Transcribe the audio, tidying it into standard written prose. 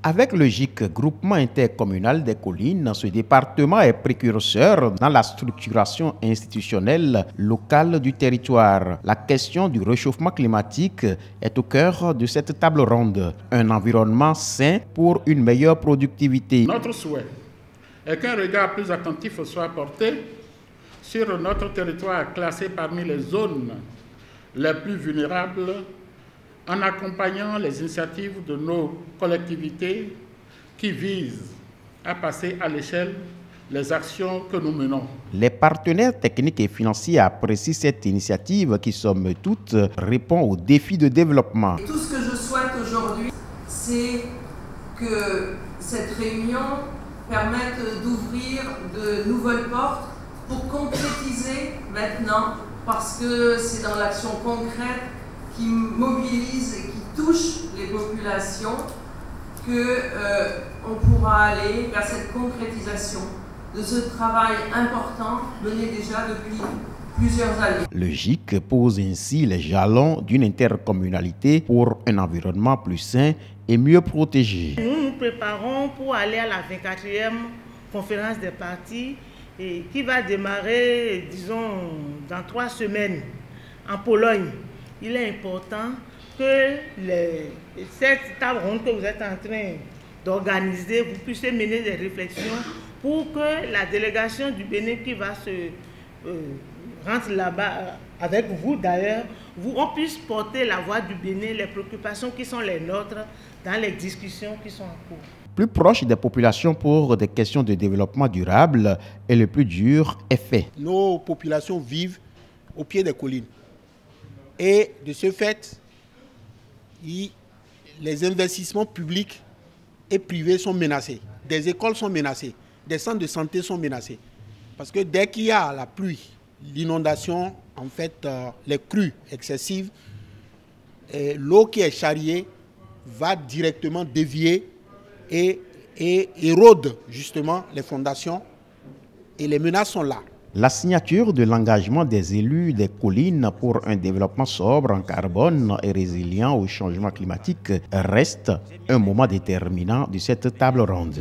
Avec le GIC, Groupement intercommunal des collines, ce département est précurseur dans la structuration institutionnelle locale du territoire. La question du réchauffement climatique est au cœur de cette table ronde. Un environnement sain pour une meilleure productivité. Notre souhait est qu'un regard plus attentif soit porté sur notre territoire classé parmi les zones les plus vulnérables, en accompagnant les initiatives de nos collectivités qui visent à passer à l'échelle les actions que nous menons. Les partenaires techniques et financiers apprécient cette initiative qui, somme toute, répond aux défis de développement. Tout ce que je souhaite aujourd'hui, c'est que cette réunion permette d'ouvrir de nouvelles portes pour concrétiser maintenant, parce que c'est dans l'action concrète qui mobilise et qui touche les populations qu'on pourra aller vers cette concrétisation de ce travail important mené déjà depuis plusieurs années. Le GIC pose ainsi les jalons d'une intercommunalité pour un environnement plus sain et mieux protégé. Nous nous préparons pour aller à la 24e conférence des partis qui va démarrer, disons, dans 3 semaines en Pologne. Il est important que cette table ronde que vous êtes en train d'organiser, vous puissiez mener des réflexions pour que la délégation du Bénin qui va se rendre là-bas avec vous d'ailleurs, on puisse porter la voix du Bénin, les préoccupations qui sont les nôtres dans les discussions qui sont en cours. Plus proche des populations pour des questions de développement durable et le plus dur est fait. Nos populations vivent au pied des collines. Et de ce fait, les investissements publics et privés sont menacés. Des écoles sont menacées, des centres de santé sont menacés. Parce que dès qu'il y a la pluie, l'inondation, en fait, les crues excessives, l'eau qui est charriée va directement dévier et érode justement les fondations. Et les menaces sont là. La signature de l'engagement des élus des collines pour un développement sobre en carbone et résilient au changement climatique reste un moment déterminant de cette table ronde.